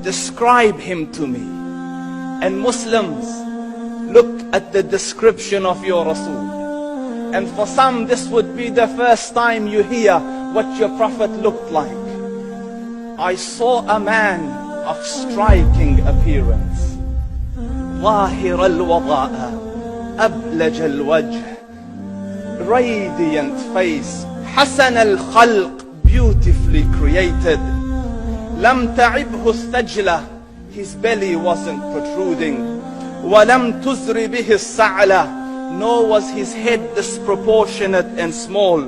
describe him to me. And Muslims, look at the description of your Rasul. And for some, this would be the first time you hear what your Prophet looked like. I saw a man of striking appearance. ظاهر الوضاء أبلج الوجه, radiant face, حسن الخلق, beautifully created. لم تعبه الثجلة, his belly wasn't protruding. ولم تزر به السعلة, nor was his head disproportionate and small.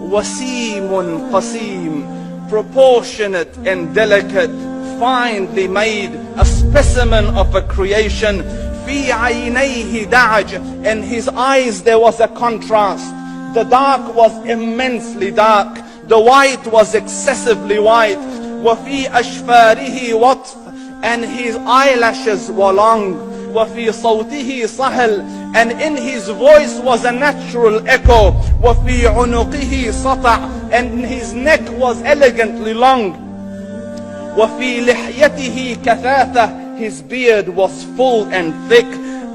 وسيم قسيم, proportionate and delicate, finely made, a specimen of a creation. في عينيه دعج, in his eyes there was a contrast. The dark was immensely dark, the white was excessively white. وفي أشفاره وطف, and his eyelashes were long. وفي صوته صهل, and in his voice was a natural echo. وفي عنقه سطع, and his neck was elegantly long. وفي لحيته كثاثة, his beard was full and thick.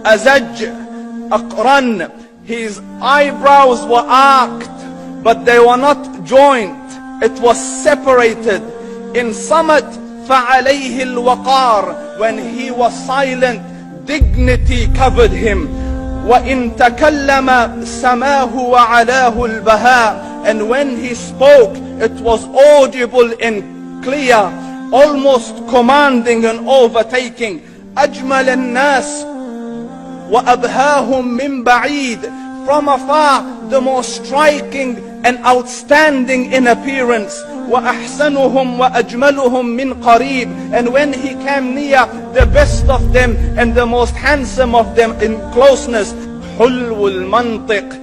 أزج أقرن, his eyebrows were arched, but they were not joined, it was separated. In summit, فعليه الوقار, when he was silent, dignity covered him. وإن تكلم سماه وعلاه البهاء, and when he spoke, it was audible and clear, almost commanding and overtaking. أجمل الناس وأبهاهم من بعيد, from afar the most striking and outstanding in appearance. وأحسنهم وأجملهم من قريب, and when he came near, the best of them and the most handsome of them in closeness. حلو المنطق,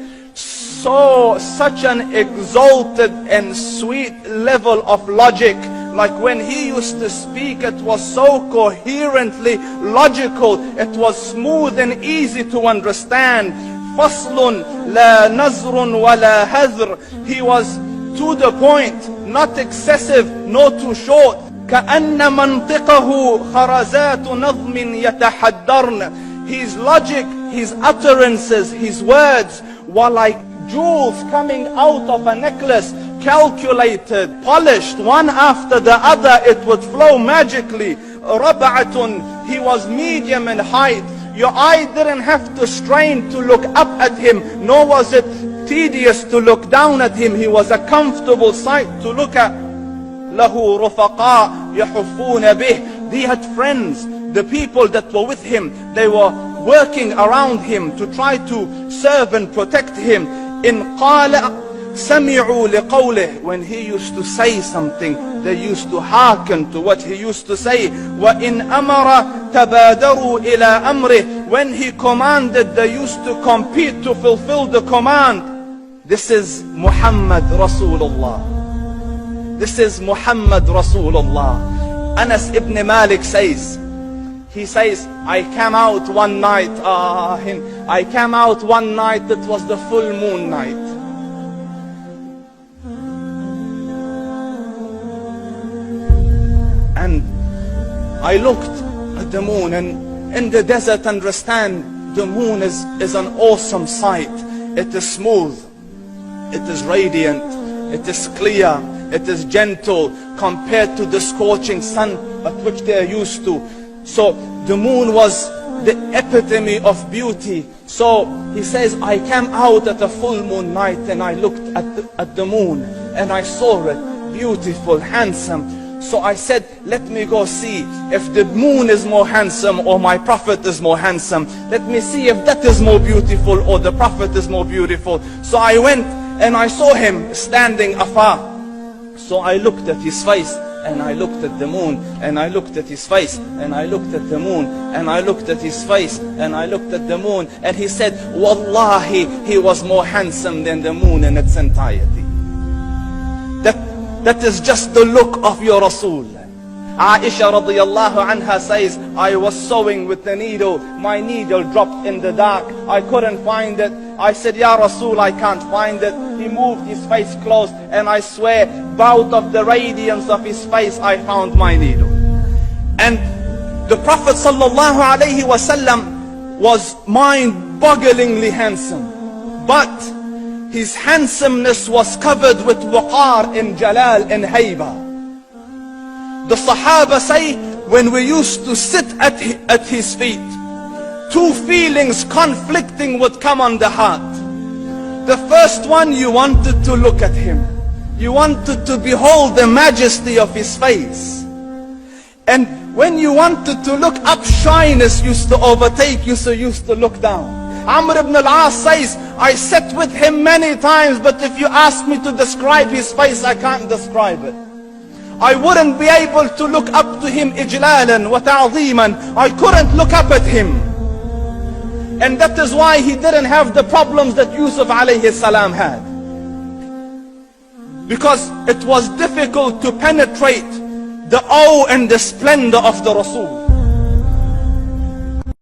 such an exalted and sweet level of logic. Like when he used to speak, it was so coherently logical, it was smooth and easy to understand. فصل لا نزر ولا هذر, he was to the point, not excessive, nor too short. كأن منطقه خرزات نظم يتحدرن, his logic, his utterances, his words were like jewels coming out of a necklace, calculated, polished, one after the other, it would flow magically. ربعة, he was medium in height. Your eye didn't have to strain to look up at him, nor was it tedious to look down at him. He was a comfortable sight to look at. له رفقاء يحفون به, he had friends, the people that were with him, they were working around him to try to serve and protect him. إن قال سمعوا لقوله, when he used to say something, they used to hearken to what he used to say. وإن أمر تبادروا إلى أمره, when he commanded, they used to compete to fulfill the command. This is Muhammad Rasulullah. This is Muhammad Rasulullah. Anas ibn Malik says, he says, I came out one night, it was the full moon night. And I looked at the moon, and in the desert, understand, the moon is an awesome sight. It is smooth, it is radiant, it is clear, it is gentle compared to the scorching sun at which they are used to. So the moon was the epitome of beauty. So he says, I came out at a full moon night and I looked at the moon and I saw it beautiful, handsome. So I said, let me go see if the moon is more handsome or my Prophet is more handsome. Let me see if that is more beautiful or the Prophet is more beautiful. So I went and I saw him standing afar. So I looked at his face and I looked at the moon, and I looked at his face, and I looked at the moon, and I looked at his face, and I looked at the moon, and he said, Wallahi, he was more handsome than the moon in its entirety. That is just the look of your Rasul. Aisha radiyallahu anha says, I was sewing with the needle, my needle dropped in the dark, I couldn't find it. I said, Ya Rasul, I can't find it. He moved his face close, and I swear, out of the radiance of his face, I found my needle. And the Prophet sallallahu alaihi wasallam was mind-bogglingly handsome. But his handsomeness was covered with waqar and jalal and hayba. The Sahaba say, when we used to sit at his feet, two feelings conflicting would come on the heart. The first one, you wanted to look at him. You wanted to behold the majesty of his face. And when you wanted to look up, shyness used to overtake you, so you used to look down. Amr ibn al-As says, I sat with him many times, but if you ask me to describe his face, I can't describe it. I wouldn't be able to look up to him ijlalan wa ta'zeeman. I couldn't look up at him. And that is why he didn't have the problems that Yusuf alayhi salam had. Because it was difficult to penetrate the awe and the splendor of the Rasul.